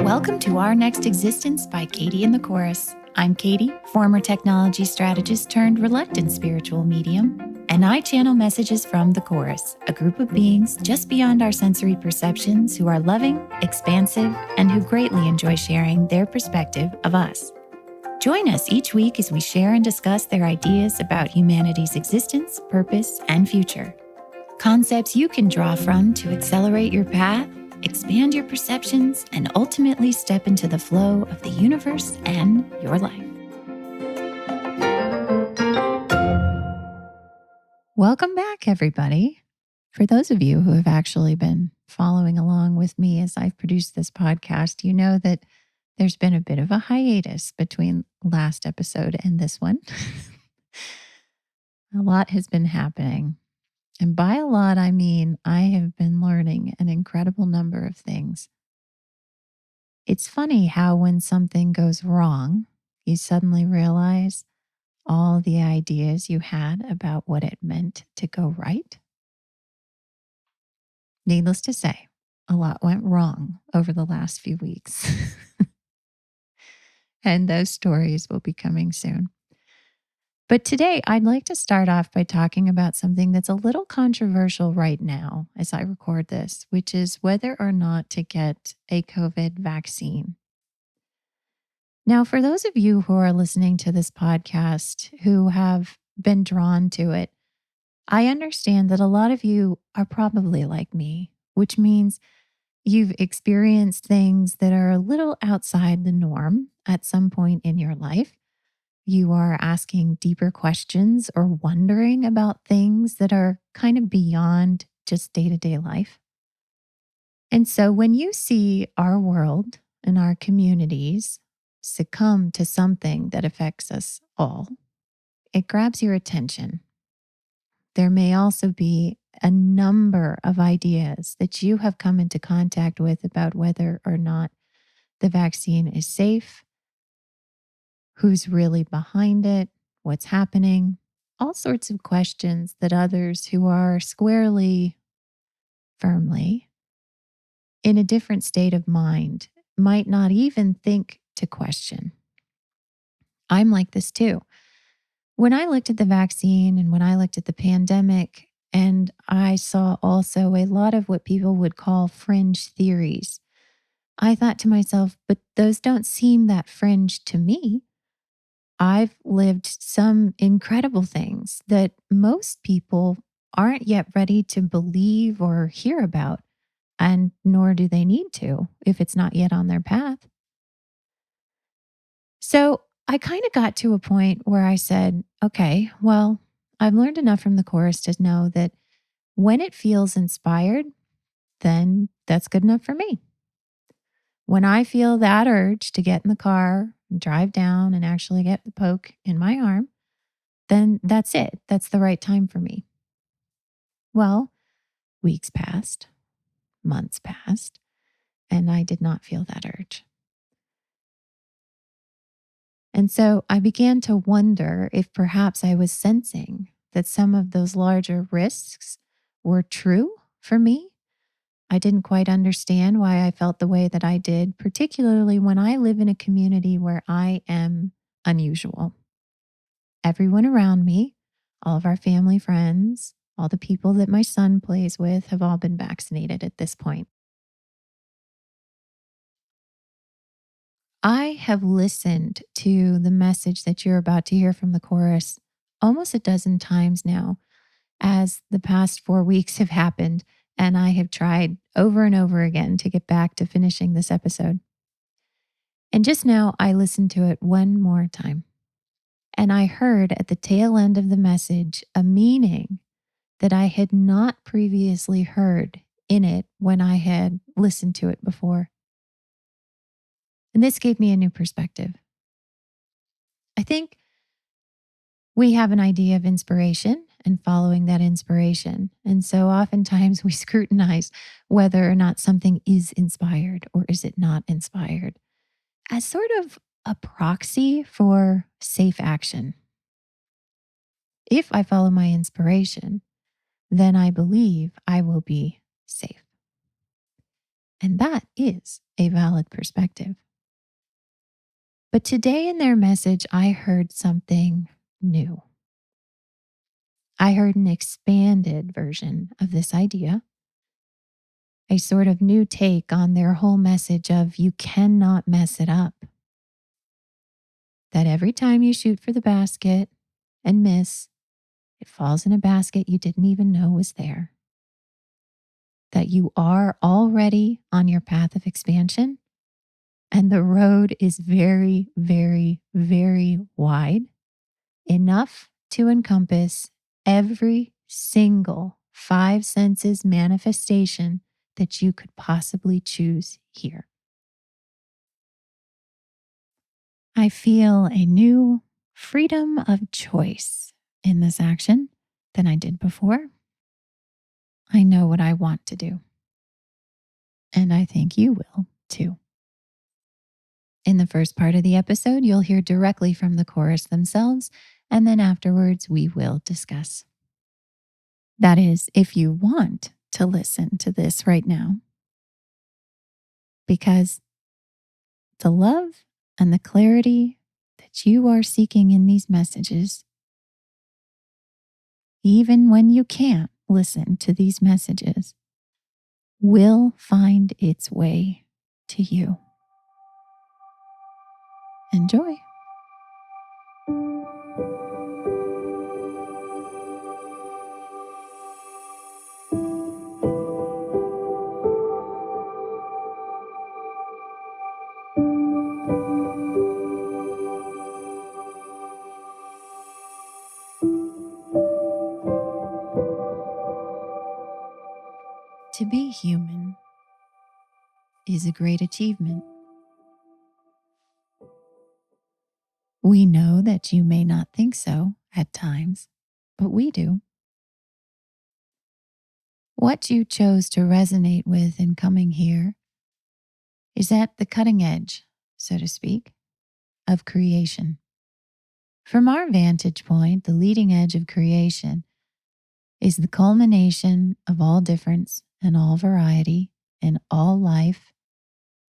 Welcome to Our Next Existence by Katie and the Chorus. I'm Katie, former technology strategist turned reluctant spiritual medium, and I channel messages from the Chorus, a group of beings just beyond our sensory perceptions who are loving, expansive, and who greatly enjoy sharing their perspective of us. Join us each week as we share and discuss their ideas about humanity's existence, purpose, and future. Concepts you can draw from to accelerate your path, expand your perceptions, and ultimately step into the flow of the universe and your life. Welcome back, everybody. For those of you who have actually been following along with me as I've produced this podcast, you know that there's been a bit of a hiatus between last episode and this one. A lot has been happening. And by a lot, I mean I have been learning an incredible number of things. It's funny how when something goes wrong, you suddenly realize all the ideas you had about what it meant to go right. Needless to say, a lot went wrong over the last few weeks. And those stories will be coming soon. But today, I'd like to start off by talking about something that's a little controversial right now as I record this, which is whether or not to get a COVID vaccine. Now, for those of you who are listening to this podcast who have been drawn to it, I understand that a lot of you are probably like me, which means you've experienced things that are a little outside the norm at some point in your life. You are asking deeper questions or wondering about things that are kind of beyond just day-to-day life. And so when you see our world and our communities succumb to something that affects us all, it grabs your attention. There may also be a number of ideas that you have come into contact with about whether or not the vaccine is safe, who's really behind it, what's happening, all sorts of questions that others who are squarely, firmly in a different state of mind might not even think to question. I'm like this too. When I looked at the vaccine and when I looked at the pandemic, and I saw also a lot of what people would call fringe theories, I thought to myself, but those don't seem that fringe to me. I've lived some incredible things that most people aren't yet ready to believe or hear about, and nor do they need to if it's not yet on their path. So I kind of got to a point where I said, okay, well, I've learned enough from the Chorus to know that when it feels inspired, then that's good enough for me. When I feel that urge to get in the car and drive down and actually get the poke in my arm, then that's it. That's the right time for me. Well, weeks passed, months passed, and I did not feel that urge. And so I began to wonder if perhaps I was sensing that some of those larger risks were true for me. I didn't quite understand why I felt the way that I did, particularly when I live in a community where I am unusual. Everyone around me, all of our family friends, all the people that my son plays with have all been vaccinated at this point. I have listened to the message that you're about to hear from the Chorus almost a dozen times now, as the past 4 weeks have happened, and I have tried over and over again to get back to finishing this episode. And just now, I listened to it one more time, and I heard at the tail end of the message a meaning that I had not previously heard in it when I had listened to it before. And this gave me a new perspective. I think we have an idea of inspiration and following that inspiration. And so oftentimes we scrutinize whether or not something is inspired or is it not inspired as sort of a proxy for safe action. If I follow my inspiration, then I believe I will be safe. And that is a valid perspective. But today in their message, I heard something new. I heard an expanded version of this idea, a sort of new take on their whole message of you cannot mess it up. That every time you shoot for the basket and miss, it falls in a basket you didn't even know was there. That you are already on your path of expansion, and the road is very, very, very wide, enough to encompass every single five senses manifestation that you could possibly choose here. I feel a new freedom of choice in this action than I did before. I know what I want to do. And I think you will too. In the first part of the episode, you'll hear directly from the chorus themselves, and then afterwards we will discuss. That is, if you want to listen to this right now, because the love and the clarity that you are seeking in these messages, even when you can't listen to these messages, will find its way to you. Enjoy. To be human is a great achievement. We know that you may not think so at times, but we do. What you chose to resonate with in coming here is at the cutting edge, so to speak, of creation. From our vantage point, the leading edge of creation is the culmination of all difference and all variety in all life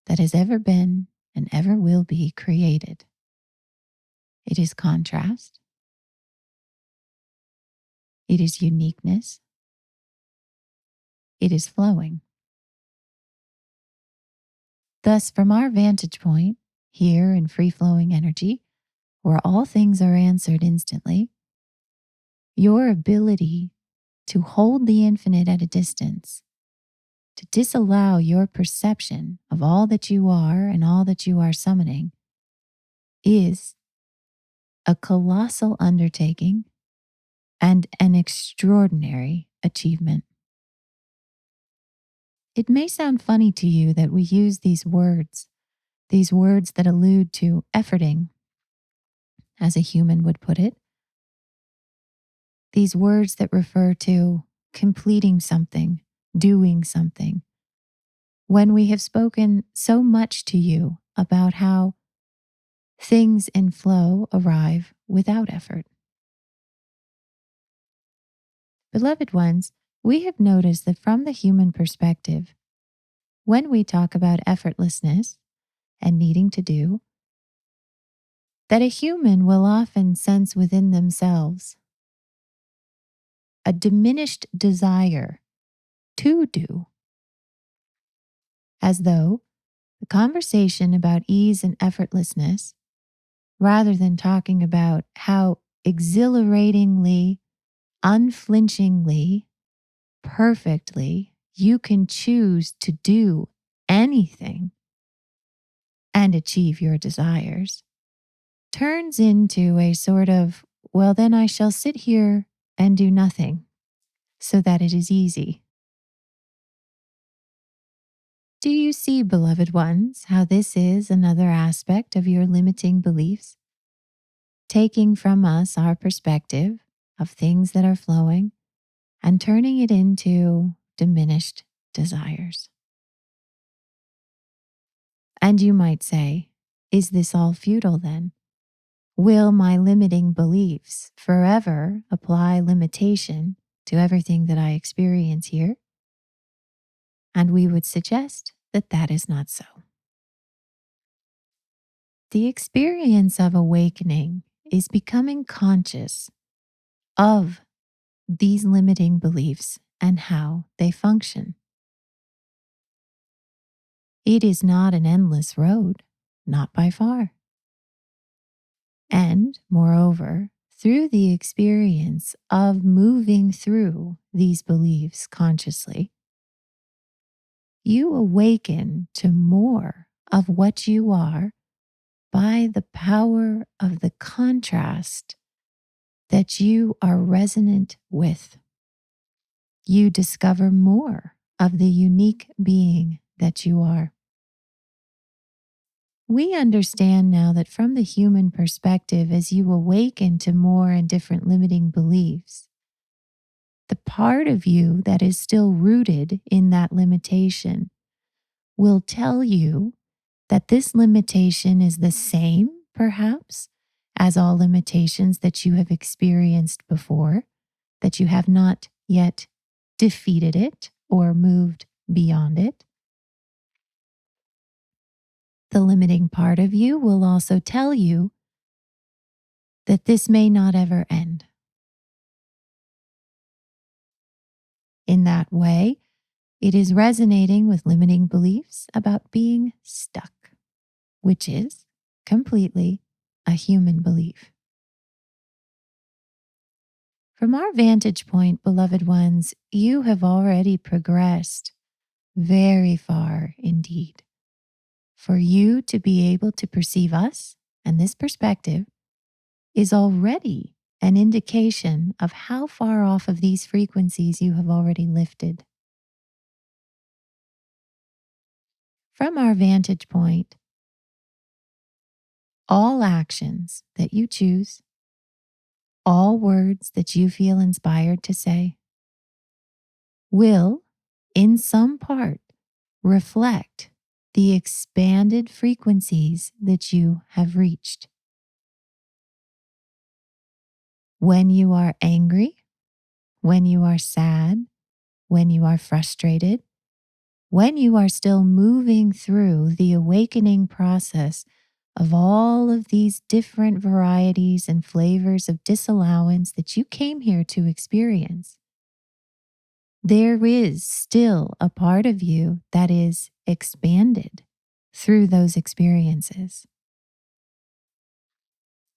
that has ever been and ever will be created. It is contrast. It is uniqueness. It is flowing. Thus, from our vantage point, here in free-flowing energy, where all things are answered instantly, your ability to hold the infinite at a distance, to disallow your perception of all that you are and all that you are summoning, is a colossal undertaking and an extraordinary achievement. It may sound funny to you that we use these words that allude to efforting, as a human would put it, these words that refer to completing something, doing something, when we have spoken so much to you about how things in flow arrive without effort. Beloved ones, we have noticed that from the human perspective, when we talk about effortlessness and needing to do, that a human will often sense within themselves a diminished desire to do, as though the conversation about ease and effortlessness, rather than talking about how exhilaratingly, unflinchingly, perfectly you can choose to do anything and achieve your desires, turns into a sort of, well, then I shall sit here and do nothing so that it is easy. Do you see, beloved ones, how this is another aspect of your limiting beliefs? Taking from us our perspective of things that are flowing and turning it into diminished desires. And you might say, is this all futile then? Will my limiting beliefs forever apply limitation to everything that I experience here? And we would suggest that that is not so. The experience of awakening is becoming conscious of these limiting beliefs and how they function. It is not an endless road, not by far. And moreover, through the experience of moving through these beliefs consciously, you awaken to more of what you are by the power of the contrast that you are resonant with. You discover more of the unique being that you are. We understand now that from the human perspective, as you awaken to more and different limiting beliefs, the part of you that is still rooted in that limitation will tell you that this limitation is the same, perhaps, as all limitations that you have experienced before, that you have not yet defeated it or moved beyond it. The limiting part of you will also tell you that this may not ever end. In that way, it is resonating with limiting beliefs about being stuck, which is completely a human belief. From our vantage point, beloved ones, you have already progressed very far indeed. For you to be able to perceive us and this perspective is already an indication of how far off of these frequencies you have already lifted. From our vantage point, all actions that you choose, all words that you feel inspired to say, will, in some part, reflect the expanded frequencies that you have reached. When you are angry, when you are sad, when you are frustrated, when you are still moving through the awakening process of all of these different varieties and flavors of disallowance that you came here to experience, there is still a part of you that is expanded through those experiences.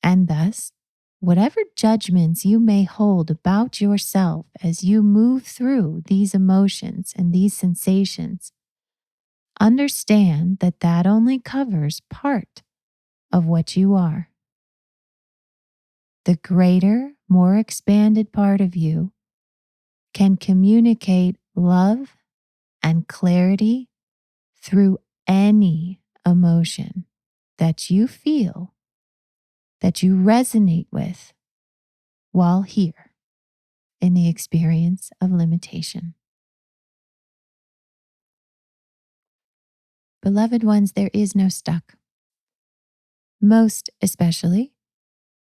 And thus, whatever judgments you may hold about yourself as you move through these emotions and these sensations, understand that that only covers part of what you are. The greater, more expanded part of you can communicate love and clarity through any emotion that you feel, that you resonate with while here in the experience of limitation. Beloved ones, there is no stuck. Most especially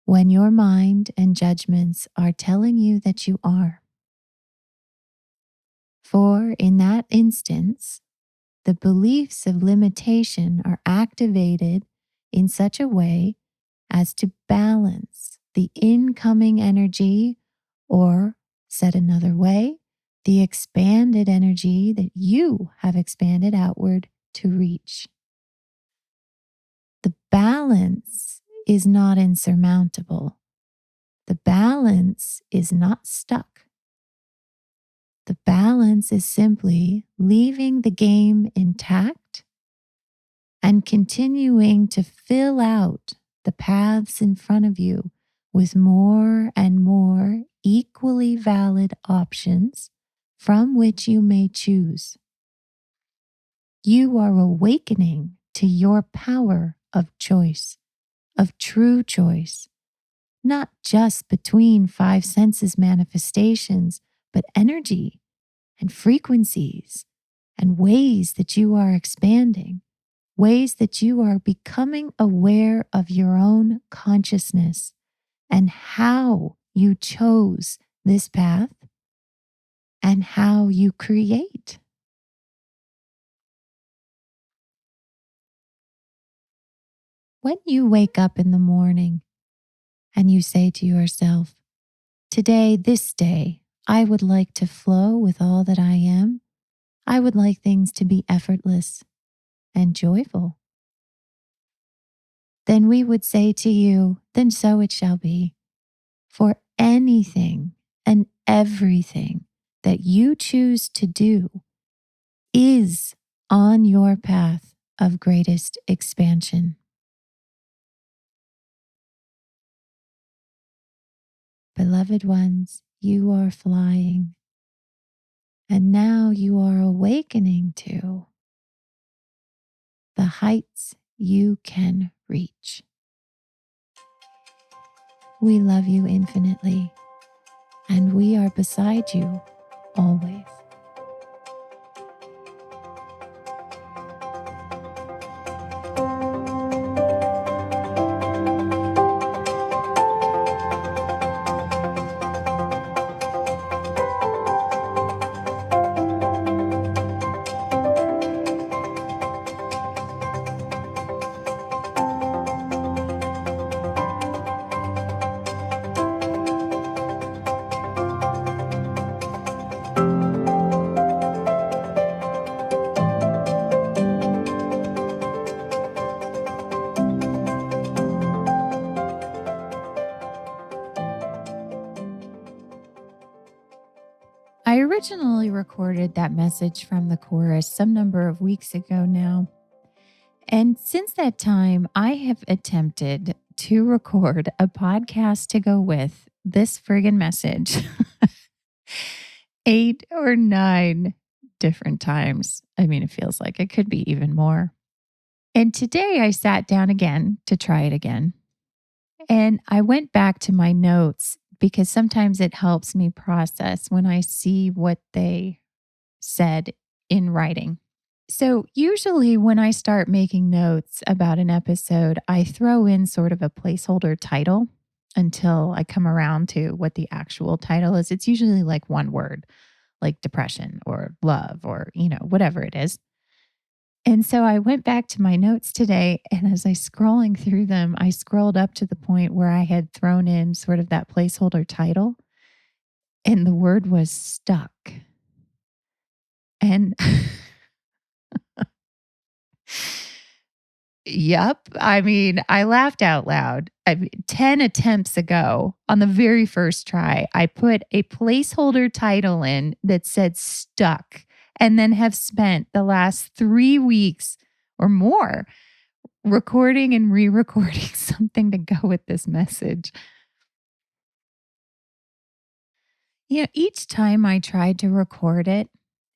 when your mind and judgments are telling you that you are. For in that instance, the beliefs of limitation are activated in such a way as to balance the incoming energy, or said another way, the expanded energy that you have expanded outward to reach. The balance is not insurmountable. The balance is not stuck. The balance is simply leaving the game intact and continuing to fill out the paths in front of you with more and more equally valid options from which you may choose. You are awakening to your power of choice, of true choice, not just between five senses manifestations, but energy and frequencies and ways that you are expanding, ways that you are becoming aware of your own consciousness and how you chose this path and how you create. When you wake up in the morning and you say to yourself, today, this day, I would like to flow with all that I am. I would like things to be effortless and joyful. Then we would say to you, then so it shall be. For anything and everything that you choose to do is on your path of greatest expansion. Beloved ones, you are flying, and now you are awakening to the heights you can reach. We love you infinitely, and we are beside you always. I originally recorded that message from the chorus some number of weeks ago now. And since that time, I have attempted to record a podcast to go with this friggin' message 8 or 9 different times. I mean, it feels like it could be even more. And today I sat down again to try it again. And I went back to my notes because sometimes it helps me process when I see what they said in writing. So, usually when I start making notes about an episode, I throw in sort of a placeholder title until I come around to what the actual title is. It's usually like one word, like depression or love or, whatever it is. And so I went back to my notes today, and as I scrolling through them, I scrolled up to the point where I had thrown in sort of that placeholder title, and the word was stuck. And yep, I mean, I laughed out loud. 10 attempts ago, on the very first try, I put a placeholder title in that said stuck, and then have spent the last 3 weeks or more recording and re-recording something to go with this message. Each time I tried to record it,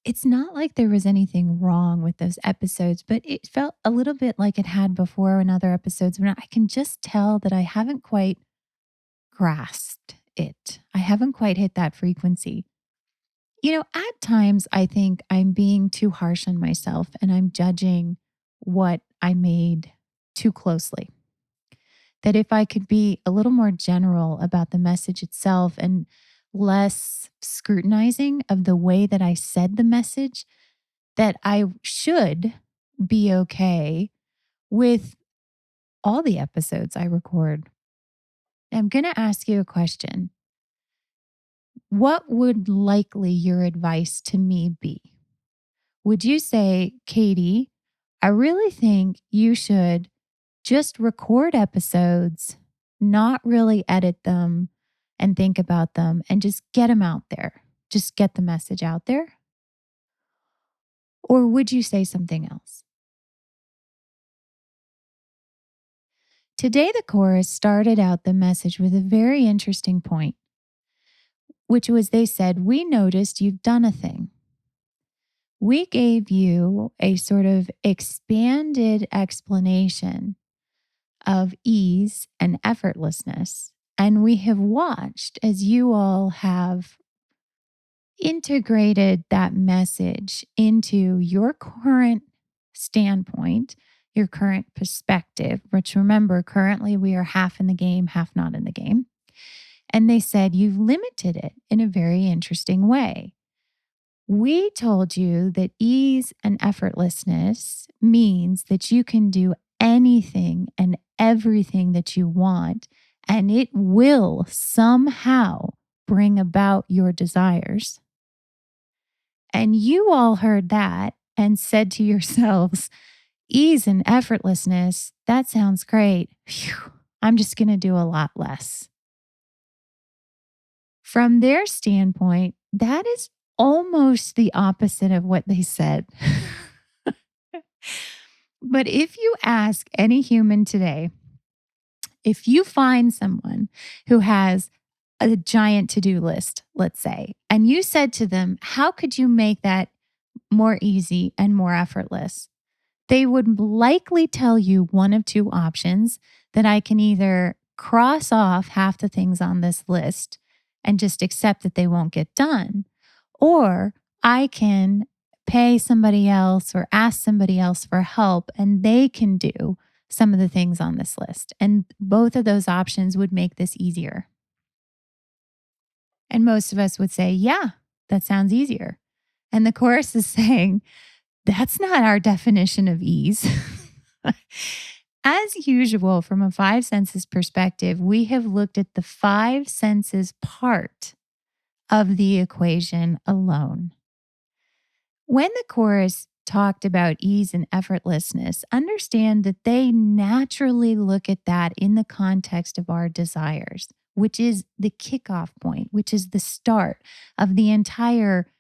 it's not like there was anything wrong with those episodes, but it felt a little bit like it had before in other episodes when I can just tell that I haven't quite grasped it. I haven't quite hit that frequency. At times I think I'm being too harsh on myself and I'm judging what I made too closely. That if I could be a little more general about the message itself and less scrutinizing of the way that I said the message, that I should be okay with all the episodes I record. I'm going to ask you a question. What would likely your advice to me be? Would you say, Katie, I really think you should just record episodes, not really edit them and think about them and just get them out there? Just get the message out there? Or would you say something else? Today, the chorus started out the message with a very interesting point, which was they said, we noticed you've done a thing. We gave you a sort of expanded explanation of ease and effortlessness. And we have watched as you all have integrated that message into your current standpoint, your current perspective, which remember, currently we are half in the game, half not in the game. And they said, you've limited it in a very interesting way. We told you that ease and effortlessness means that you can do anything and everything that you want, and it will somehow bring about your desires. And you all heard that and said to yourselves, ease and effortlessness, that sounds great. Phew, I'm just going to do a lot less. From their standpoint, that is almost the opposite of what they said. But if you ask any human today, if you find someone who has a giant to-do list, let's say, and you said to them, how could you make that more easy and more effortless? They would likely tell you one of two options: that I can either cross off half the things on this list and just accept that they won't get done, or I can pay somebody else or ask somebody else for help and they can do some of the things on this list. And both of those options would make this easier. And most of us would say, yeah, that sounds easier. And the chorus is saying, that's not our definition of ease. As usual, from a five senses perspective, we have looked at the five senses part of the equation alone. When the chorus talked about ease and effortlessness, understand that they naturally look at that in the context of our desires, which is the kickoff point, which is the start of the entire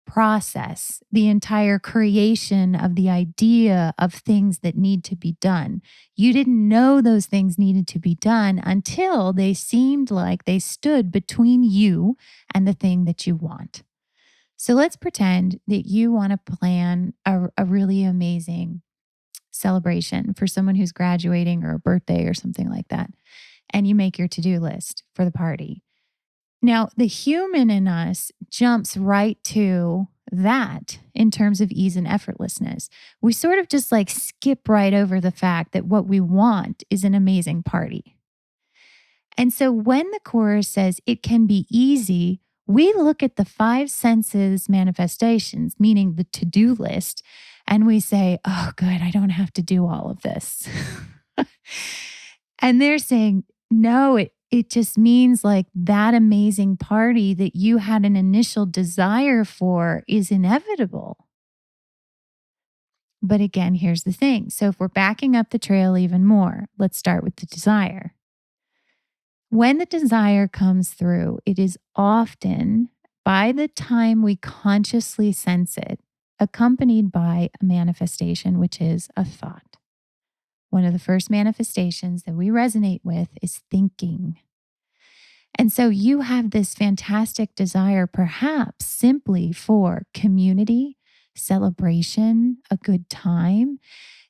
process, the entire creation of the idea of things that need to be done. You didn't know those things needed to be done until they seemed like they stood between you and the thing that you want. So let's pretend that you want to plan a really amazing celebration for someone who's graduating or a birthday or something like that. And you make your to-do list for the party. Now, the human in us jumps right to that in terms of ease and effortlessness. We sort of just like skip right over the fact that what we want is an amazing party. And so when the chorus says it can be easy, we look at the five senses manifestations, meaning the to-do list, and we say, oh, good, I don't have to do all of this. And they're saying, no, it just means like that amazing party that you had an initial desire for is inevitable. But again, here's the thing. So if we're backing up the trail even more, let's start with the desire. When the desire comes through, it is often, by the time we consciously sense it, accompanied by a manifestation, which is a thought. One of the first manifestations that we resonate with is thinking. And so you have this fantastic desire, perhaps simply for community, celebration, a good time.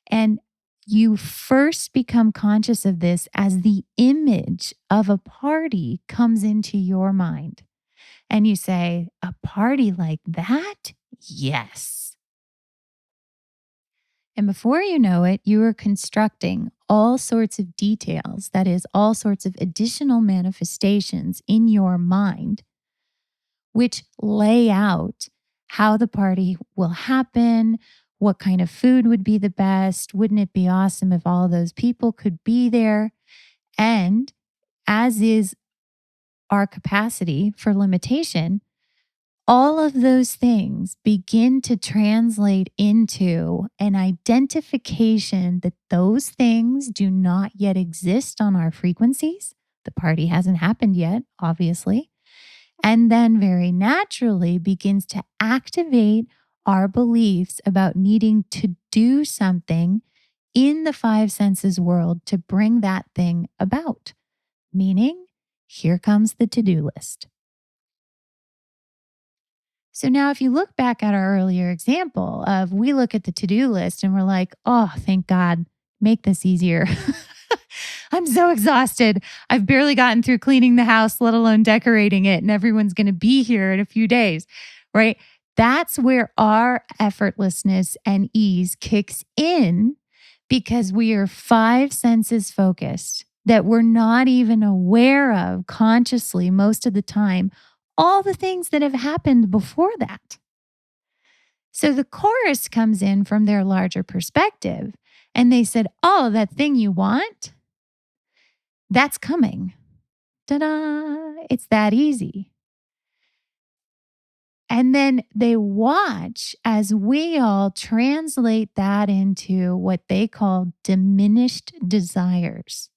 And you first become conscious of this as the image of a party comes into your mind. And you say, a party like that? Yes. And before you know it, you are constructing all sorts of details, that is, all sorts of additional manifestations in your mind, which lay out how the party will happen, what kind of food would be the best, wouldn't it be awesome if all those people could be there? And as is our capacity for limitation, all of those things begin to translate into an identification that those things do not yet exist on our frequencies. The party hasn't happened yet, obviously. And then very naturally begins to activate our beliefs about needing to do something in the five senses world to bring that thing about. Meaning, here comes the to-do list. So now if you look back at our earlier example of we look at the to-do list and we're like, oh, thank God, make this easier. I'm so exhausted. I've barely gotten through cleaning the house, let alone decorating it, and everyone's going to be here in a few days, right? That's where our effortlessness and ease kicks in because we are five senses focused that we're not even aware of consciously most of the time all the things that have happened before that. So the chorus comes in from their larger perspective and they said, oh, that thing you want, that's coming. Ta-da! It's that easy. And then they watch as we all translate that into what they call diminished desires,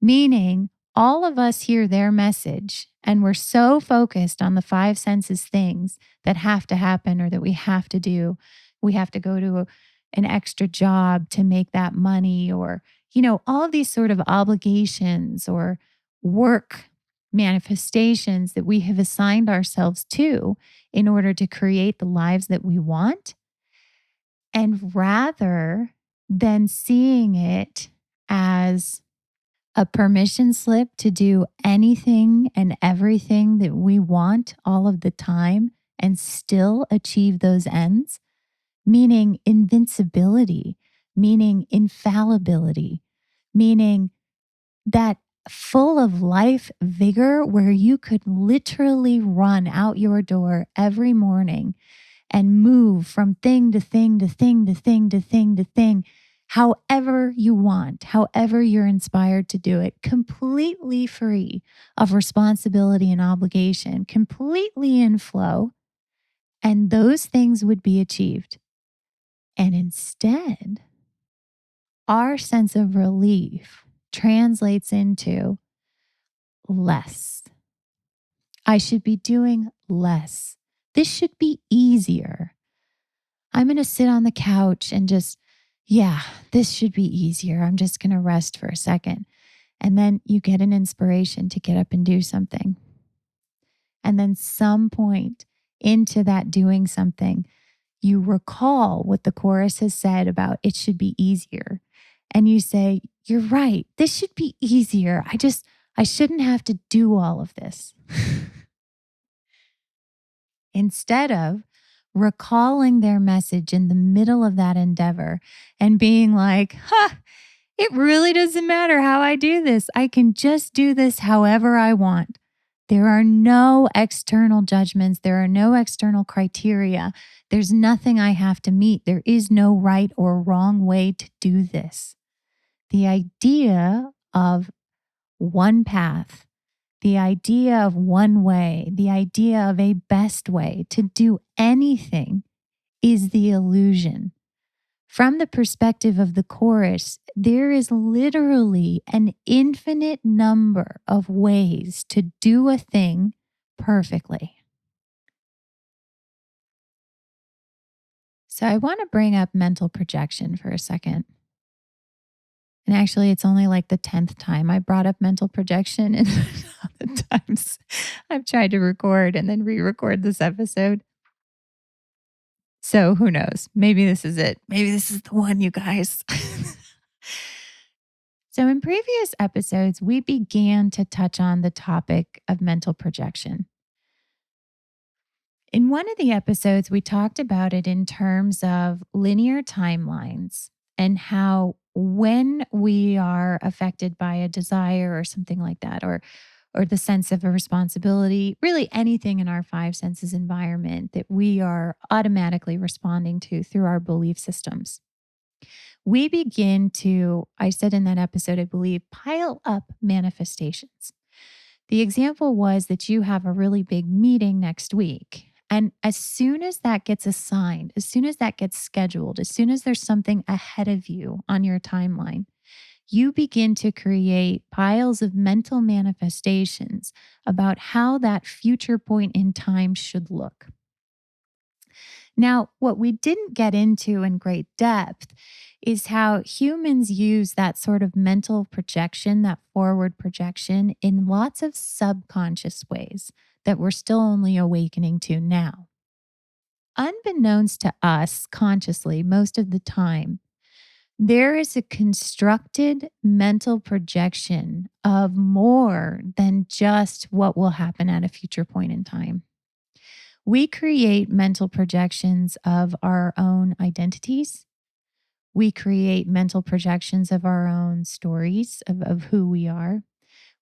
meaning all of us hear their message and we're so focused on the five senses things that have to happen or that we have to do. We have to go to an extra job to make that money, or, all of these sort of obligations or work manifestations that we have assigned ourselves to in order to create the lives that we want. And rather than seeing it as a permission slip to do anything and everything that we want all of the time and still achieve those ends, meaning invincibility, meaning infallibility, meaning that full of life vigor where you could literally run out your door every morning and move from thing to thing to thing to thing to thing to thing, however you want, however you're inspired to do it, completely free of responsibility and obligation, completely in flow, and those things would be achieved. And instead, our sense of relief translates into less. I should be doing less. This should be easier. I'm going to sit on the couch and this should be easier. I'm just going to rest for a second. And then you get an inspiration to get up and do something. And then some point into that doing something, you recall what the chorus has said about it should be easier. And you say, you're right. This should be easier. I shouldn't have to do all of this. Instead of recalling their message in the middle of that endeavor and being like, it really doesn't matter how I do this. I can just do this however I want. There are no external judgments. There are no external criteria. There's nothing I have to meet. There is no right or wrong way to do this. The idea of one path, the idea of one way, the idea of a best way to do anything is the illusion. From the perspective of the chorus, there is literally an infinite number of ways to do a thing perfectly. So I want to bring up mental projection for a second. And actually, it's only like the 10th time I brought up mental projection in the times I've tried to record and then re-record this episode. So who knows? Maybe this is it. Maybe this is the one, you guys. So in previous episodes, we began to touch on the topic of mental projection. In one of the episodes, we talked about it in terms of linear timelines and how when we are affected by a desire or something like that, or the sense of a responsibility, really anything in our five senses environment that we are automatically responding to through our belief systems, we begin to, I said in that episode, I believe, pile up manifestations. The example was that you have a really big meeting next week. And as soon as that gets assigned, as soon as that gets scheduled, as soon as there's something ahead of you on your timeline, you begin to create piles of mental manifestations about how that future point in time should look. Now, what we didn't get into in great depth is how humans use that sort of mental projection, that forward projection, in lots of subconscious ways that we're still only awakening to now. Unbeknownst to us consciously, most of the time, there is a constructed mental projection of more than just what will happen at a future point in time. We create mental projections of our own identities. We create mental projections of our own stories of who we are.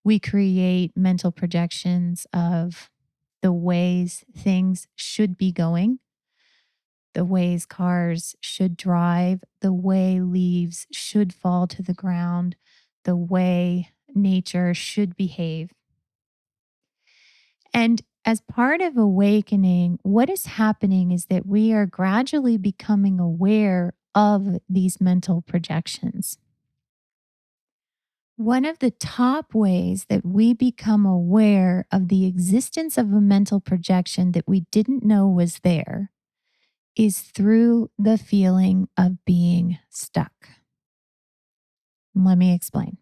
We create mental projections of the ways things should be going. the ways cars should drive, the way leaves should fall to the ground, the way nature should behave. And as part of awakening, what is happening is that we are gradually becoming aware of these mental projections. One of the top ways that we become aware of the existence of a mental projection that we didn't know was there is through the feeling of being stuck. Let me explain.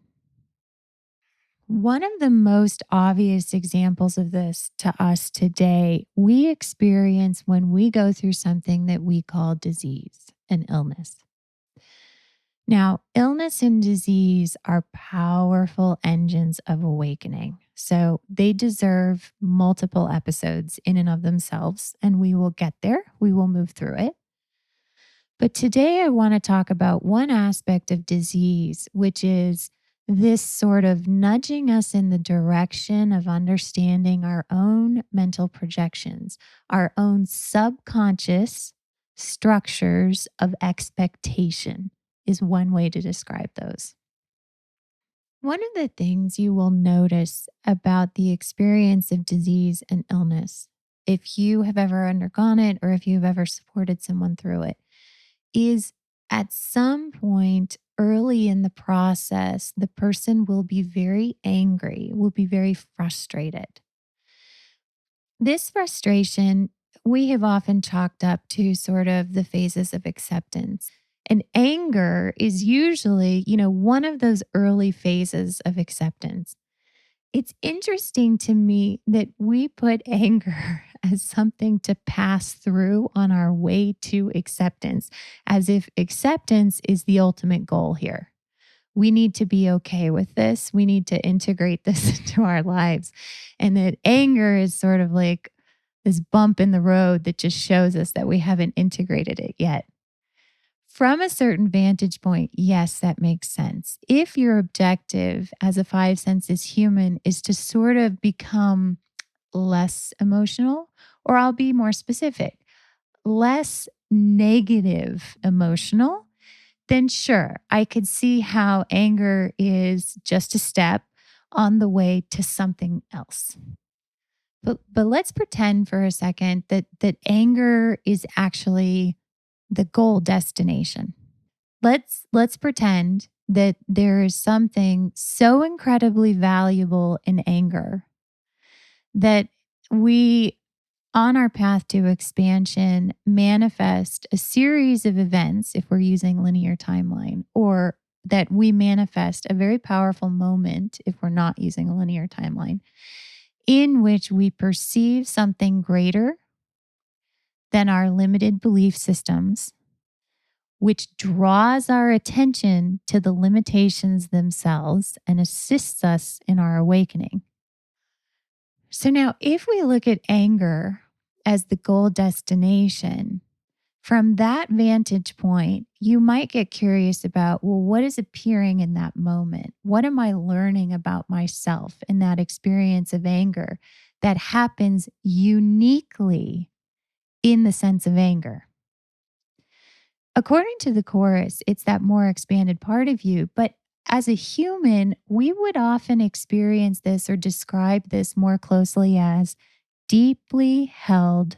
One of the most obvious examples of this to us today, we experience when we go through something that we call disease and illness. Now, illness and disease are powerful engines of awakening. So they deserve multiple episodes in and of themselves, and we will get there. We will move through it. But today I want to talk about one aspect of disease, which is this sort of nudging us in the direction of understanding our own mental projections, our own subconscious structures of expectation is one way to describe those. One of the things you will notice about the experience of disease and illness, if you have ever undergone it or if you've ever supported someone through it, is at some point early in the process, the person will be very angry, will be very frustrated. This frustration we have often chalked up to sort of the phases of acceptance. And anger is usually, one of those early phases of acceptance. It's interesting to me that we put anger as something to pass through on our way to acceptance, as if acceptance is the ultimate goal here. We need to be okay with this. We need to integrate this into our lives. And that anger is sort of like this bump in the road that just shows us that we haven't integrated it yet. From a certain vantage point, yes, that makes sense. If your objective as a five senses human is to sort of become less emotional, or I'll be more specific, less negative emotional, then sure, I could see how anger is just a step on the way to something else. But let's pretend for a second that anger is actually the goal destination. Let's pretend that there is something so incredibly valuable in anger that we, on our path to expansion, manifest a series of events, if we're using linear timeline, or that we manifest a very powerful moment, if we're not using a linear timeline, in which we perceive something greater than our limited belief systems, which draws our attention to the limitations themselves and assists us in our awakening. So now, if we look at anger as the goal destination, from that vantage point, you might get curious about, well, what is appearing in that moment? What am I learning about myself in that experience of anger that happens uniquely in the sense of anger? According to the chorus, it's that more expanded part of you. But as a human, we would often experience this or describe this more closely as deeply held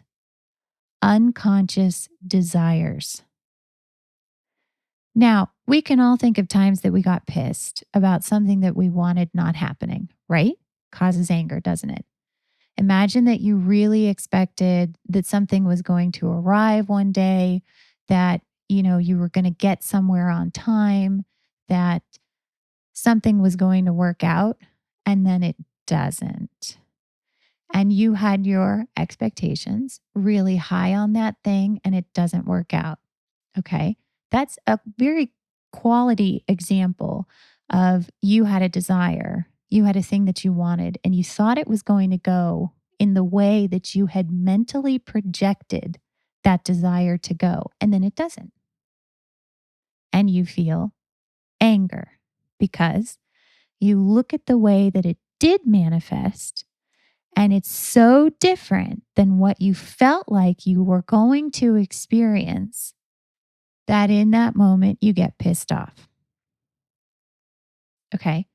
unconscious desires. Now, we can all think of times that we got pissed about something that we wanted not happening, right? Causes anger, doesn't it? Imagine that you really expected that something was going to arrive one day, that you were going to get somewhere on time, that something was going to work out, and then it doesn't. And you had your expectations really high on that thing and it doesn't work out. Okay. That's a very quality example of you had a desire, you had a thing that you wanted, and you thought it was going to go in the way that you had mentally projected that desire to go. And then it doesn't. And you feel anger because you look at the way that it did manifest And it's so different than what you felt like you were going to experience that in that moment you get pissed off. Okay.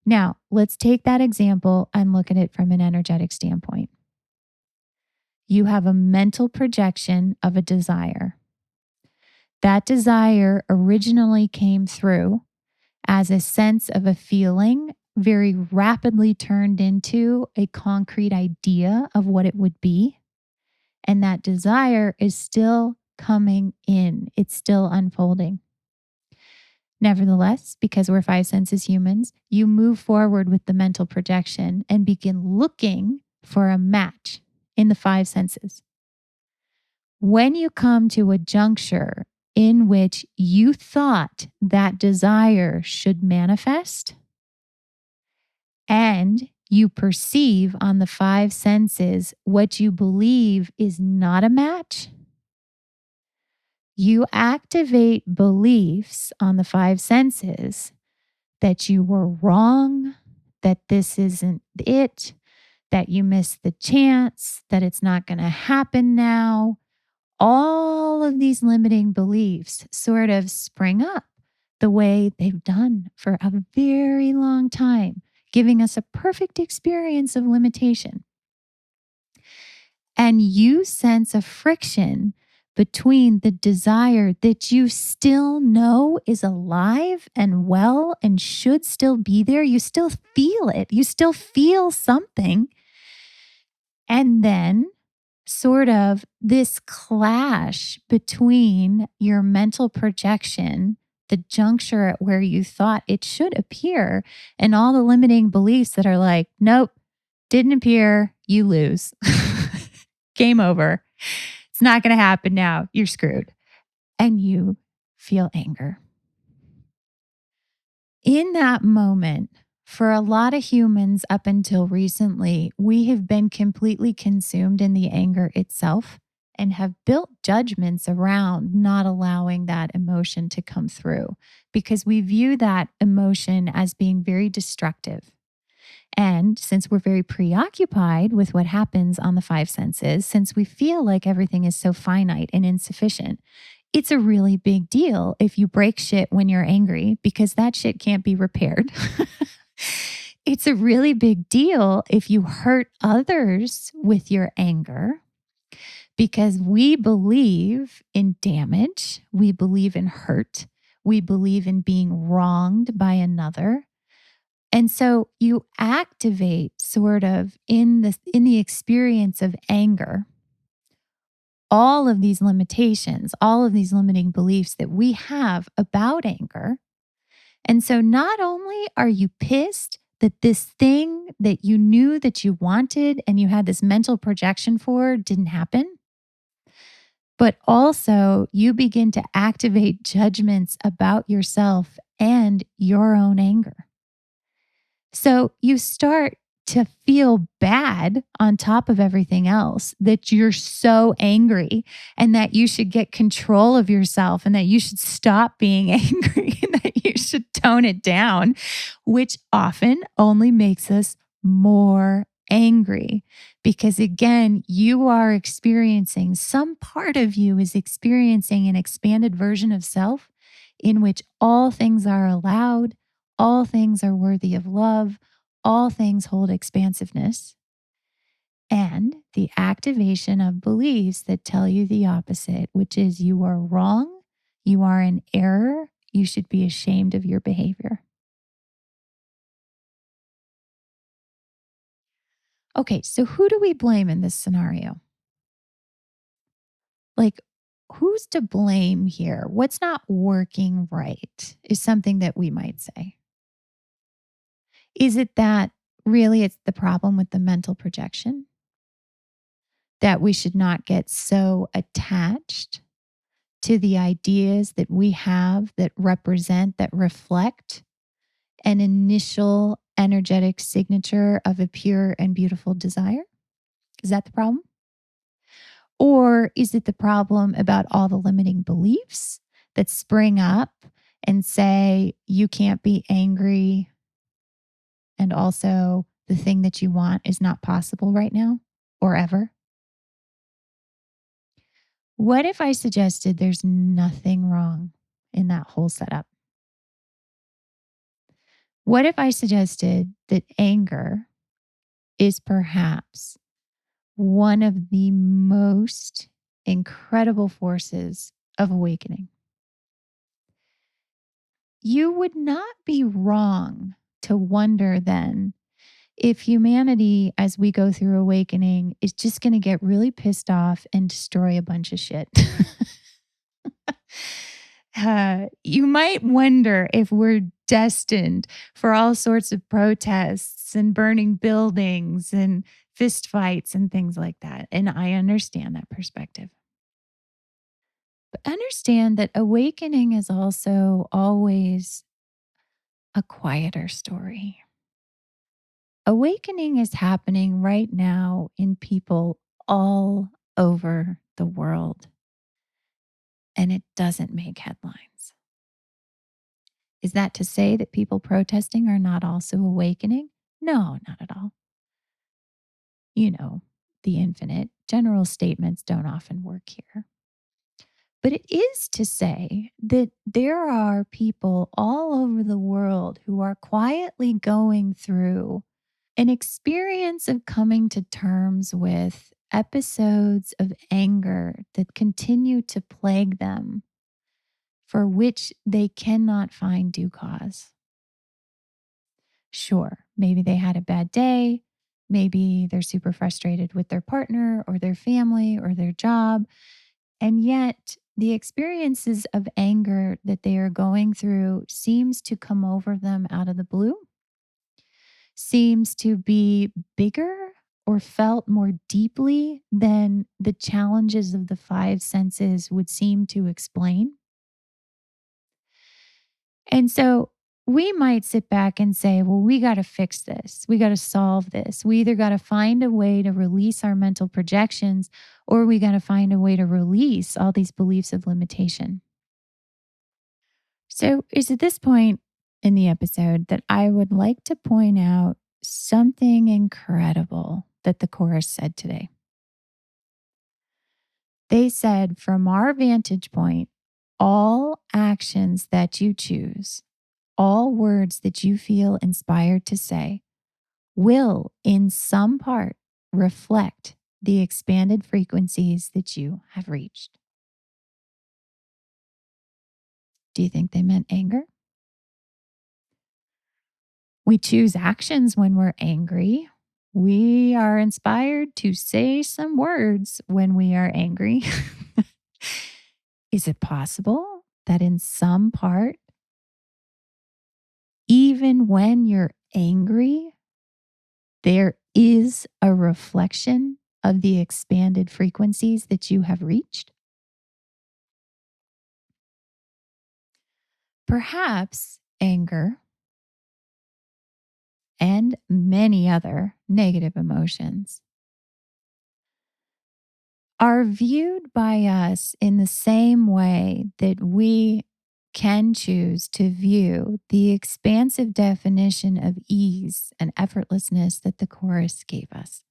Now, let's take that example and look at it from an energetic standpoint. You have a mental projection of a desire. That desire originally came through as a sense of a feeling, very rapidly turned into a concrete idea of what it would be. And that desire is still coming in, it's still unfolding. Nevertheless, because we're five senses humans, you move forward with the mental projection and begin looking for a match in the five senses. When you come to a juncture in which you thought that desire should manifest, and you perceive on the five senses what you believe is not a match, you activate beliefs on the five senses that you were wrong, that this isn't it, that you missed the chance, that it's not going to happen now. All of these limiting beliefs sort of spring up the way they've done for a very long time, giving us a perfect experience of limitation. And you sense a friction between the desire that you still know is alive and well and should still be there. You still feel it. You still feel something. And then sort of this clash between your mental projection, the juncture at where you thought it should appear, and all the limiting beliefs that are like, nope, didn't appear, you lose. Game over. It's not going to happen now. You're screwed. And you feel anger. In that moment, for a lot of humans up until recently, we have been completely consumed in the anger itself and have built judgments around not allowing that emotion to come through because we view that emotion as being very destructive. And since we're very preoccupied with what happens on the five senses, since we feel like everything is so finite and insufficient, it's a really big deal if you break shit when you're angry because that shit can't be repaired. It's a really big deal if you hurt others with your anger because we believe in damage, we believe in hurt, we believe in being wronged by another. And so you activate sort of in the experience of anger, all of these limitations, all of these limiting beliefs that we have about anger. And so not only are you pissed that this thing that you knew that you wanted and you had this mental projection for didn't happen, but also you begin to activate judgments about yourself and your own anger. So you start to feel bad on top of everything else that you're so angry and that you should get control of yourself and that you should stop being angry and that you should tone it down, which often only makes us more angry. Because again, you are experiencing, some part of you is experiencing an expanded version of self in which all things are allowed. All things are worthy of love. All things hold expansiveness. And the activation of beliefs that tell you the opposite, which is you are wrong, you are in error, you should be ashamed of your behavior. Okay, so who do we blame in this scenario? Like, who's to blame here? What's not working right is something that we might say. Is it that really it's the problem with the mental projection? That we should not get so attached to the ideas that we have that represent, that reflect an initial energetic signature of a pure and beautiful desire? Is that the problem? Or is it the problem about all the limiting beliefs that spring up and say, you can't be angry, and also the thing that you want is not possible right now or ever? What if I suggested there's nothing wrong in that whole setup? What if I suggested that anger is perhaps one of the most incredible forces of awakening? You would not be wrong to wonder then if humanity, as we go through awakening, is just going to get really pissed off and destroy a bunch of shit. You might wonder if we're destined for all sorts of protests and burning buildings and fistfights and things like that. And I understand that perspective. But understand that awakening is also always a quieter story. Awakening is happening right now in people all over the world, and it doesn't make headlines. Is that to say that people protesting are not also awakening? No, not at all. You know, the infinite general statements don't often work here. But it is to say that there are people all over the world who are quietly going through an experience of coming to terms with episodes of anger that continue to plague them, for which they cannot find due cause. Sure, maybe they had a bad day. Maybe they're super frustrated with their partner or their family or their job. And yet, the experiences of anger that they are going through seems to come over them out of the blue, seems to be bigger or felt more deeply than the challenges of the five senses would seem to explain. And so we might sit back and say, well, we got to fix this. We got to solve this. We either got to find a way to release our mental projections or we got to find a way to release all these beliefs of limitation. So it's at this point in the episode that I would like to point out something incredible that the chorus said today. They said, from our vantage point, all actions that you choose, all words that you feel inspired to say, will in some part reflect the expanded frequencies that you have reached. Do you think they meant anger? We choose actions when we're angry. We are inspired to say some words when we are angry. Is it possible that in some part, even when you're angry, there is a reflection of the expanded frequencies that you have reached? Perhaps anger and many other negative emotions are viewed by us in the same way that we can choose to view the expansive definition of ease and effortlessness that the chorus gave us.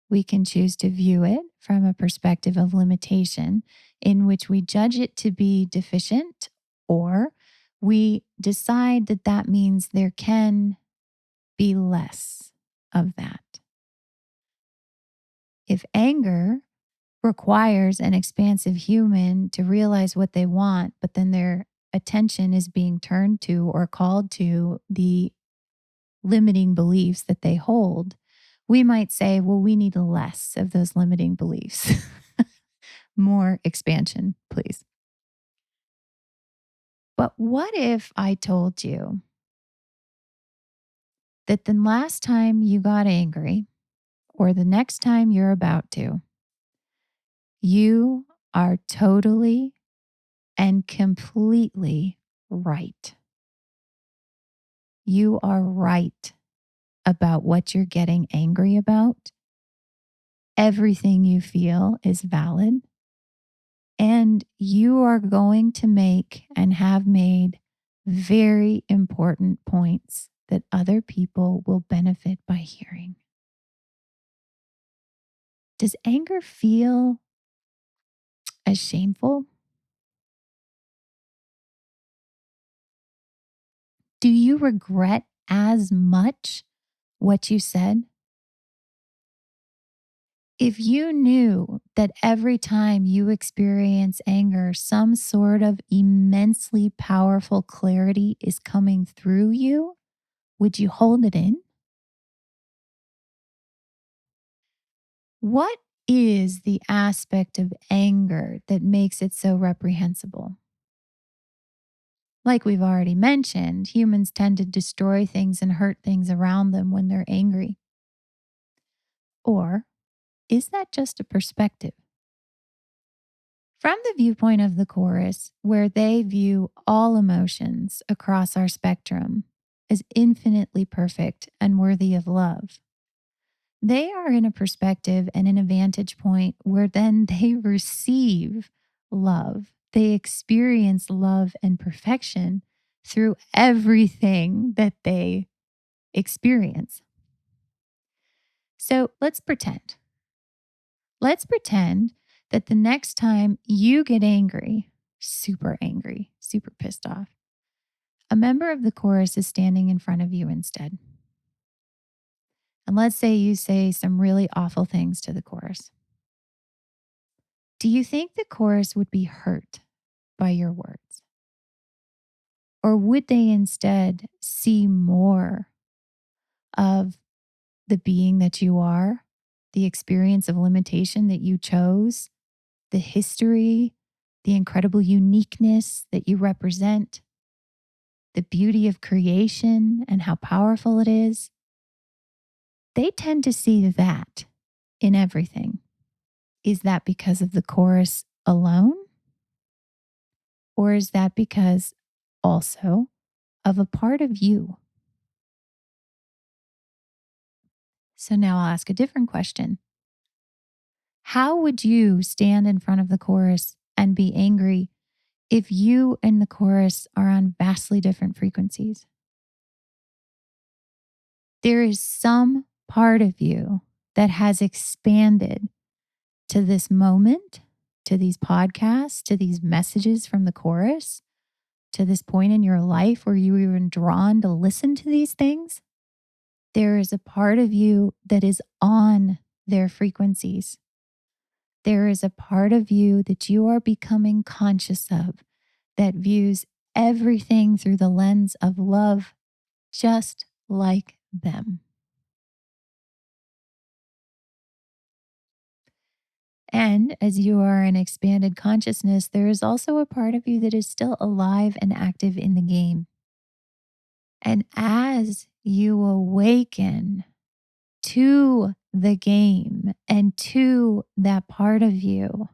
We can choose to view it from a perspective of limitation, in which we judge it to be deficient, or we decide that that means there can be less of that. If anger requires an expansive human to realize what they want, but then their attention is being turned to or called to the limiting beliefs that they hold, we might say, well, we need less of those limiting beliefs. More expansion, please. But what if I told you that the last time you got angry or the next time you're about to, you are totally and completely right. You are right about what you're getting angry about. Everything you feel is valid. And you are going to make and have made very important points that other people will benefit by hearing? Does anger feel as shameful? Do you regret as much what you said? If you knew that every time you experience anger, some sort of immensely powerful clarity is coming through you, would you hold it in? What is the aspect of anger that makes it so reprehensible? Like we've already mentioned, humans tend to destroy things and hurt things around them when they're angry. Or is that just a perspective? From the viewpoint of the chorus, where they view all emotions across our spectrum as infinitely perfect and worthy of love, they are in a perspective and in a vantage point where then they receive love. They experience love and perfection through everything that they experience. So let's pretend. Let's pretend that the next time you get angry, super pissed off, a member of the chorus is standing in front of you instead. And let's say you say some really awful things to the chorus. Do you think the chorus would be hurt by your words? Or would they instead see more of the being that you are, the experience of limitation that you chose, the history, the incredible uniqueness that you represent, the beauty of creation and how powerful it is? They tend to see that in everything. Is that because of the chorus alone? Or is that because also of a part of you? So now I'll ask a different question. How would you stand in front of the chorus and be angry if you and the chorus are on vastly different frequencies? There is some part of you that has expanded to this moment, to these podcasts, to these messages from the chorus, to this point in your life where you were even drawn to listen to these things. There is a part of you that is on their frequencies. There is a part of you that you are becoming conscious of that views everything through the lens of love, just like them. And as you are an expanded consciousness, there is also a part of you that is still alive and active in the game. And as you awaken to the game and to that part of you,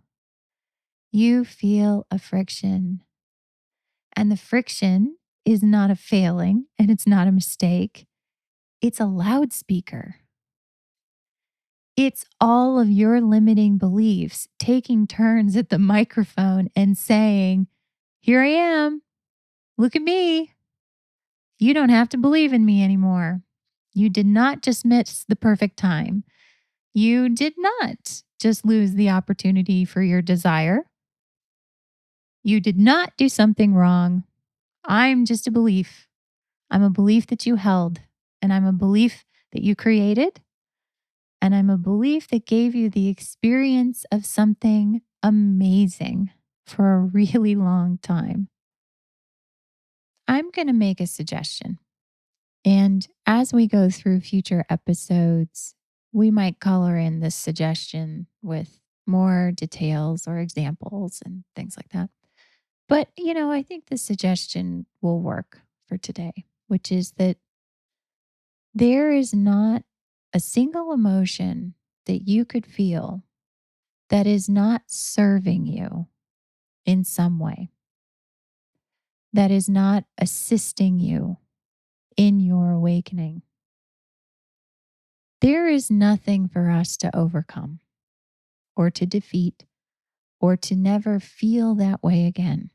you feel a friction. And the friction is not a failing and it's not a mistake. It's a loudspeaker. It's all of your limiting beliefs taking turns at the microphone and saying, "Here I am. Look at me. You don't have to believe in me anymore. You did not just miss the perfect time. You did not just lose the opportunity for your desire. You did not do something wrong. I'm just a belief. I'm a belief that you held, and I'm a belief that you created, and I'm a belief that gave you the experience of something amazing for a really long time." I'm going to make a suggestion. And as we go through future episodes, we might color in this suggestion with more details or examples and things like that. But, I think the suggestion will work for today, which is that there is not a single emotion that you could feel that is not serving you in some way, that is not assisting you in your awakening. There is nothing for us to overcome or to defeat or to never feel that way again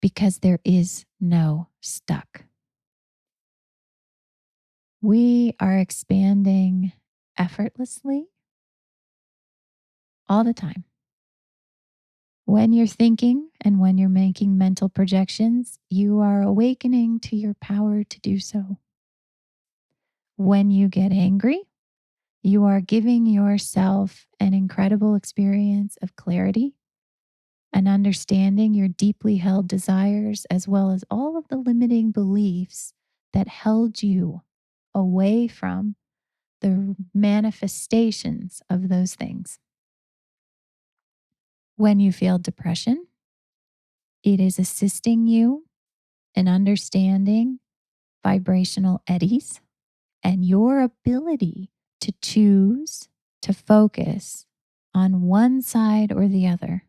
because there is no stuck. We are expanding effortlessly all the time. When you're thinking and when you're making mental projections, you are awakening to your power to do so. When you get angry, you are giving yourself an incredible experience of clarity and understanding your deeply held desires, as well as all of the limiting beliefs that held you away from the manifestations of those things. When you feel depression, it is assisting you in understanding vibrational eddies and your ability to choose to focus on one side or the other,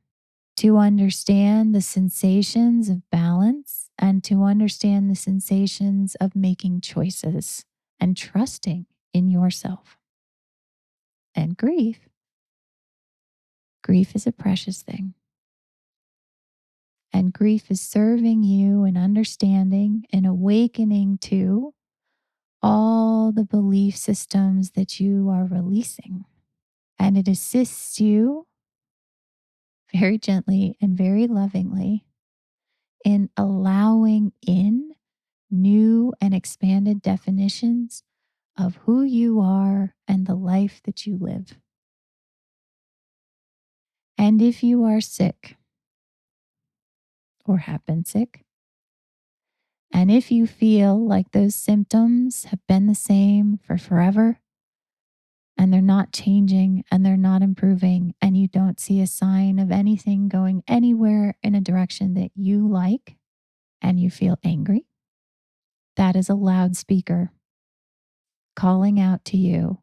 to understand the sensations of balance and to understand the sensations of making choices and trusting in yourself. And grief is a precious thing. And grief is serving you in understanding and awakening to all the belief systems that you are releasing. And it assists you very gently and very lovingly in allowing in new and expanded definitions of who you are and the life that you live. And if you are sick or have been sick, and if you feel like those symptoms have been the same for forever, and they're not changing and they're not improving, and you don't see a sign of anything going anywhere in a direction that you like, and you feel angry, that is a loudspeaker calling out to you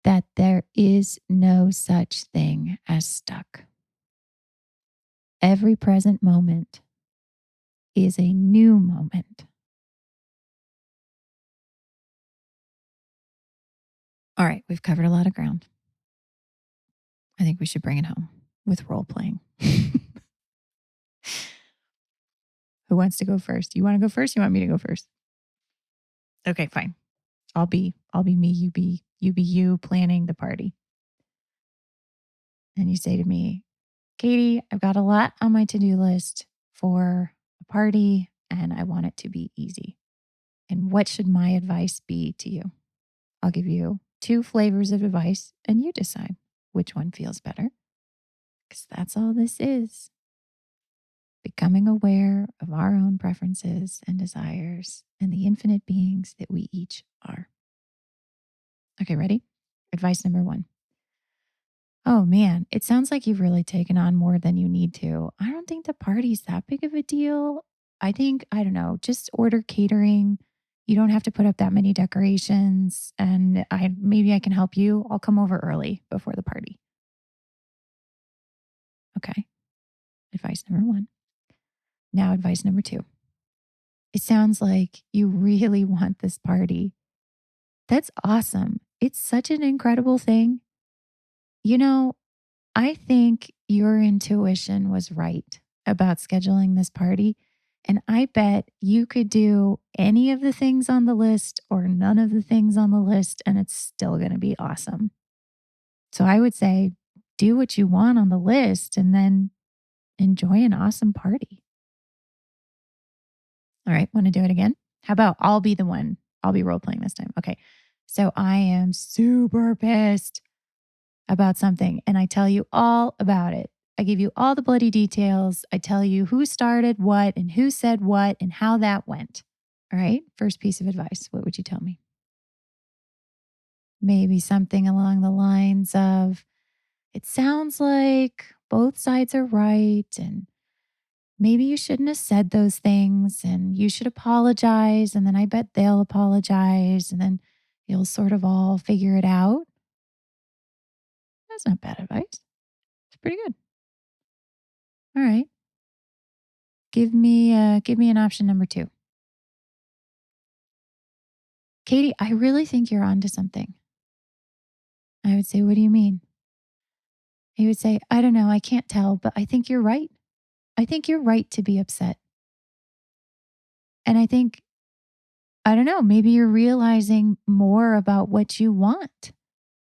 that there is no such thing as stuck. Every present moment is a new moment. All right, we've covered a lot of ground. I think we should bring it home with role playing. Who wants to go first? You want to go first? You want me to go first? Okay, fine. I'll be me, you be you planning the party. And you say to me, Katie, I've got a lot on my to-do list for a party and I want it to be easy. And what should my advice be to you? I'll give you 2 flavors of advice and you decide which one feels better. Because that's all this is. Becoming aware of our own preferences and desires and the infinite beings that we each are. Okay, ready? Advice number 1. Oh man, it sounds like you've really taken on more than you need to. I don't think the party's that big of a deal. I think, I don't know, just order catering. You don't have to put up that many decorations and maybe I can help you. I'll come over early before the party. Okay. Advice number 1. Now advice number 2. It sounds like you really want this party. That's awesome. It's such an incredible thing. You know, I think your intuition was right about scheduling this party. And I bet you could do any of the things on the list or none of the things on the list, and it's still going to be awesome. So I would say do what you want on the list and then enjoy an awesome party. All right. Want to do it again? How about I'll be the one? I'll be role playing this time. Okay. So I am super pissed about something and I tell you all about it. I give you all the bloody details. I tell you who started what and who said what and how that went. All right. First piece of advice. What would you tell me? Maybe something along the lines of it sounds like both sides are right. And maybe you shouldn't have said those things and you should apologize. And then I bet they'll apologize. And then you'll sort of all figure it out. That's not bad advice. It's pretty good. All right. Give me an option number 2. Katie, I really think you're onto something. I would say, what do you mean? He would say, I don't know, I can't tell, but I think you're right. I think you're right to be upset. And I think I don't know, maybe you're realizing more about what you want,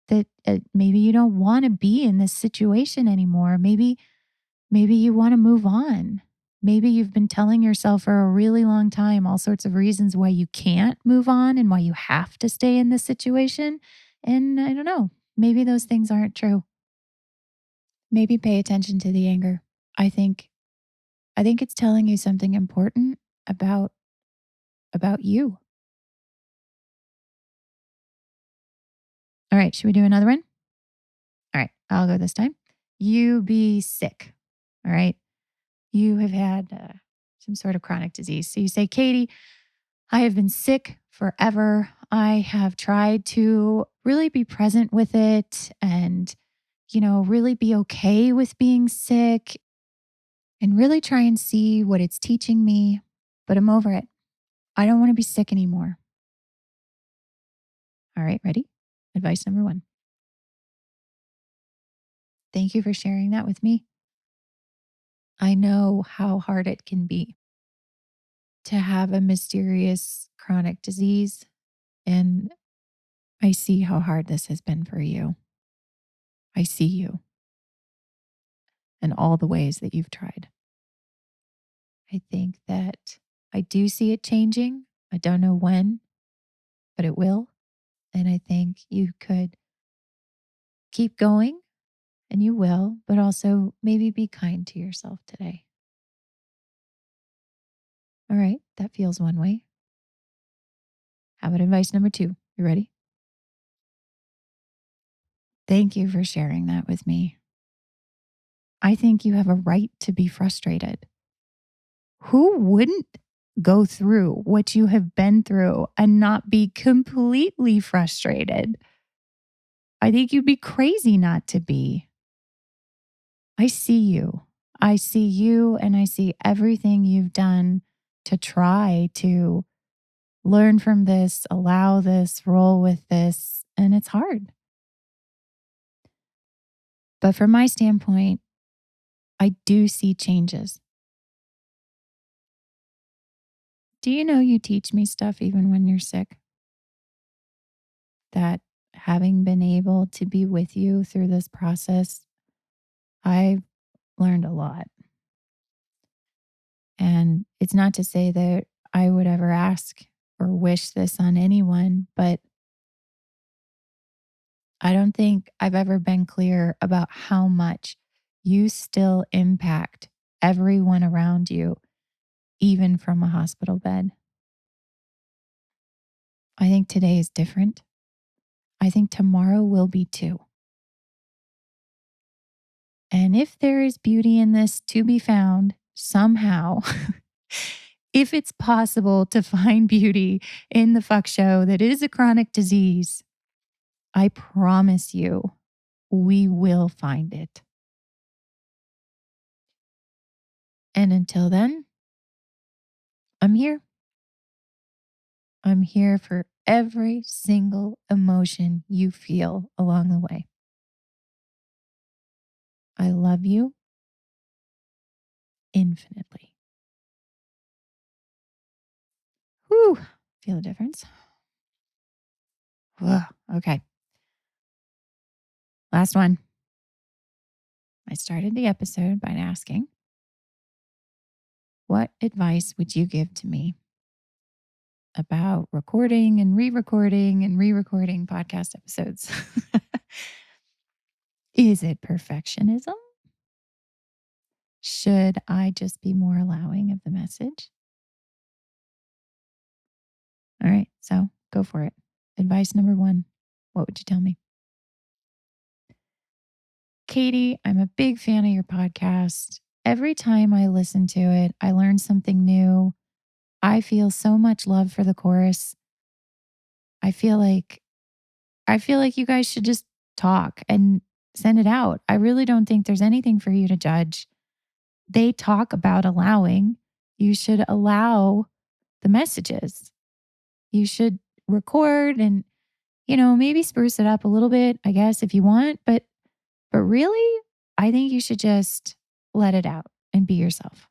that maybe you don't want to be in this situation anymore. Maybe you want to move on. Maybe you've been telling yourself for a really long time all sorts of reasons why you can't move on and why you have to stay in this situation. And I don't know, maybe those things aren't true. Maybe pay attention to the anger. I think I think it's telling you something important about you. All right, should we do another one? All right, I'll go this time. You be sick. All right. You have had some sort of chronic disease. So you say, Katie, I have been sick forever. I have tried to really be present with it and, really be okay with being sick and really try and see what it's teaching me, but I'm over it. I don't want to be sick anymore. All right, ready? Advice number one. Thank you for sharing that with me. I know how hard it can be to have a mysterious chronic disease, and I see how hard this has been for you. I see you and all the ways that you've tried. I think that I do see it changing. I don't know when, but it will. And I think you could keep going and you will, but also maybe be kind to yourself today. All right, that feels one way. How about advice number two? You ready? Thank you for sharing that with me. I think you have a right to be frustrated. Who wouldn't go through what you have been through and not be completely frustrated? I think you'd be crazy not to be. I see you. I see you and I see everything you've done to try to learn from this, allow this, roll with this, and it's hard. But from my standpoint, I do see changes. Do you know you teach me stuff even when you're sick? That having been able to be with you through this process, I've learned a lot. And it's not to say that I would ever ask or wish this on anyone, but I don't think I've ever been clear about how much you still impact everyone around you, even from a hospital bed. I think today is different. I think tomorrow will be too. And if there is beauty in this to be found somehow, if it's possible to find beauty in the fuck show that is a chronic disease, I promise you, we will find it. And until then, I'm here. I'm here for every single emotion you feel along the way. I love you infinitely. Whew, feel the difference? Ugh, okay. Last one. I started the episode by asking, what advice would you give to me about recording and re-recording podcast episodes? Is it perfectionism? Should I just be more allowing of the message? All right, so go for it. Advice number one. What would you tell me? Katie, I'm a big fan of your podcast. Every time I listen to it, I learn something new. I feel so much love for the chorus. I feel like you guys should just talk and send it out. I really don't think there's anything for you to judge. They talk about allowing. You should allow the messages. You should record and, maybe spruce it up a little bit, I guess, if you want. But really, I think you should just let it out and be yourself.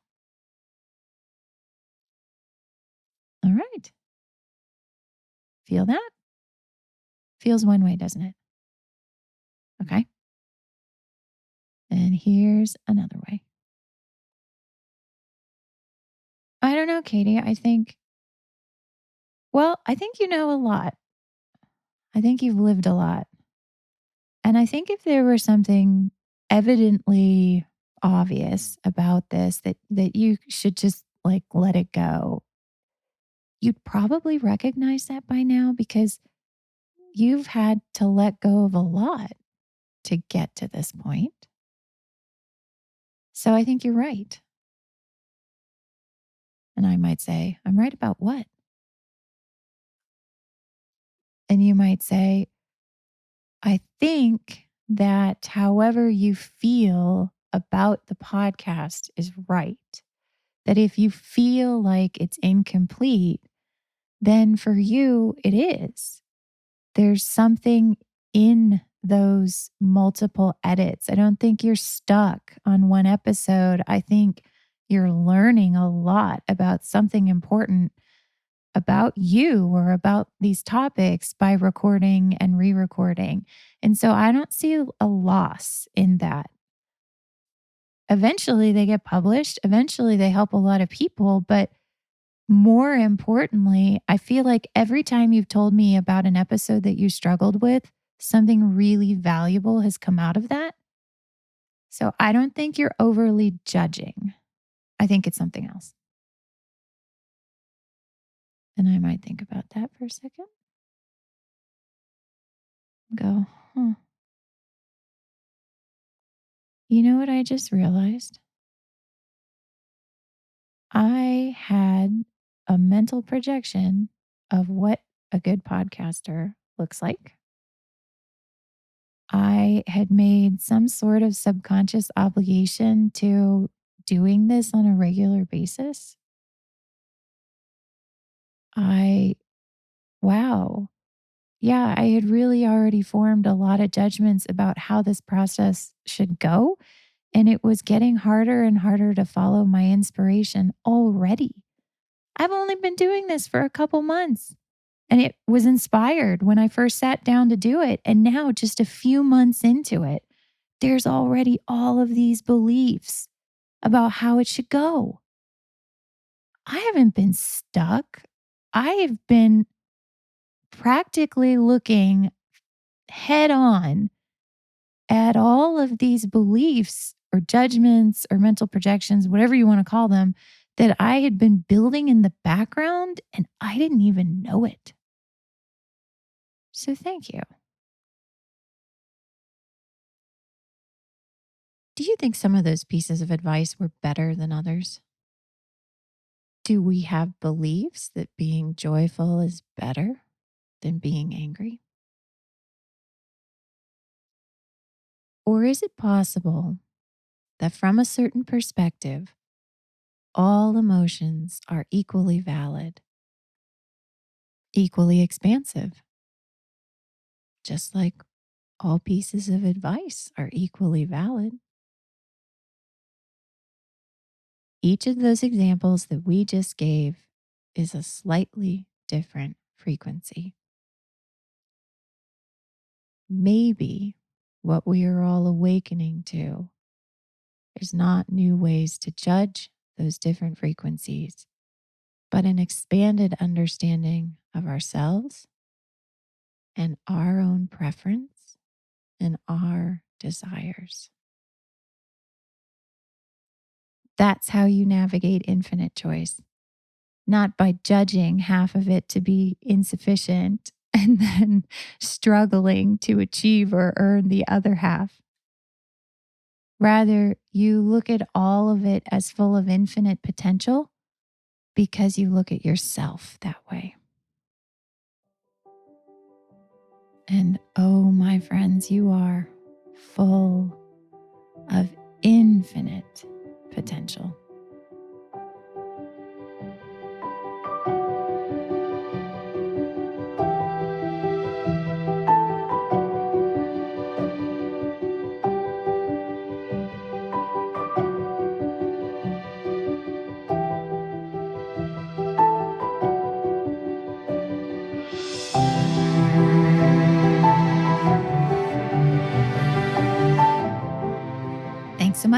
All right. Feel that? Feels one way, doesn't it? Okay. And here's another way. I don't know, Katie. I think you know a lot. I think you've lived a lot. And I think if there were something evidently obvious about this that you should just like let it go, you'd probably recognize that by now because you've had to let go of a lot to get to this point. So I think you're right. And I might say, I'm right about what? And you might say, I think that however you feel about the podcast is right. That if you feel like it's incomplete, then for you, it is. There's something in those multiple edits. I don't think you're stuck on one episode. I think you're learning a lot about something important about you or about these topics by recording and re recording. And so I don't see a loss in that. Eventually they get published, eventually they help a lot of people. But more importantly, I feel like every time you've told me about an episode that you struggled with, something really valuable has come out of that. So I don't think you're overly judging. I think it's something else. And I might think about that for a second. Go, huh. You know what I just realized? I had a mental projection of what a good podcaster looks like. I had made some sort of subconscious obligation to doing this on a regular basis. I, wow. Yeah, I had really already formed a lot of judgments about how this process should go. And it was getting harder and harder to follow my inspiration already. I've only been doing this for a couple months. And it was inspired when I first sat down to do it. And now, just a few months into it, there's already all of these beliefs about how it should go. I haven't been stuck. I have been practically looking head on at all of these beliefs or judgments or mental projections, whatever you want to call them, that I had been building in the background and I didn't even know it. So thank you. Do you think some of those pieces of advice were better than others? Do we have beliefs that being joyful is better than being angry? Or is it possible that from a certain perspective, all emotions are equally valid, equally expansive, just like all pieces of advice are equally valid? Each of those examples that we just gave is a slightly different frequency. Maybe what we are all awakening to is not new ways to judge those different frequencies, but an expanded understanding of ourselves and our own preference and our desires. That's how you navigate infinite choice, not by judging half of it to be insufficient and then struggling to achieve or earn the other half. Rather, you look at all of it as full of infinite potential because you look at yourself that way. And oh, my friends, you are full of infinite potential.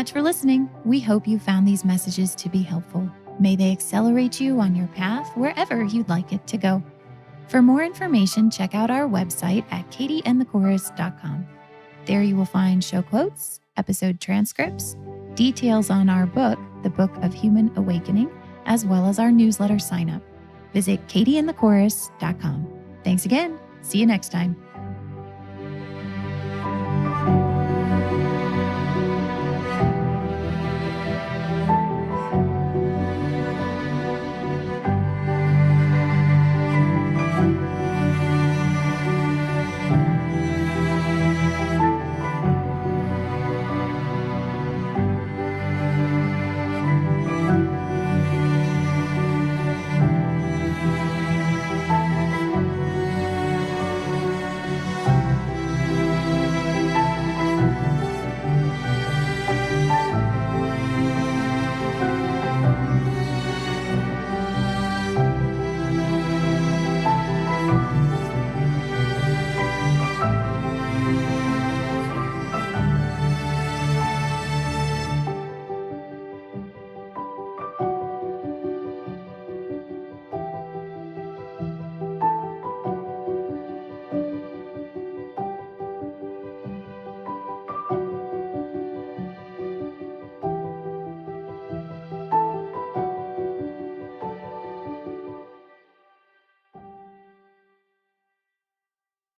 much for listening. We hope you found these messages to be helpful. May they accelerate you on your path wherever you'd like it to go. For more information, check out our website at katieandthechorus.com. There you will find show quotes, episode transcripts, details on our book, The Book of Human Awakening, as well as our newsletter sign up. Visit katieandthechorus.com. Thanks again. See you next time.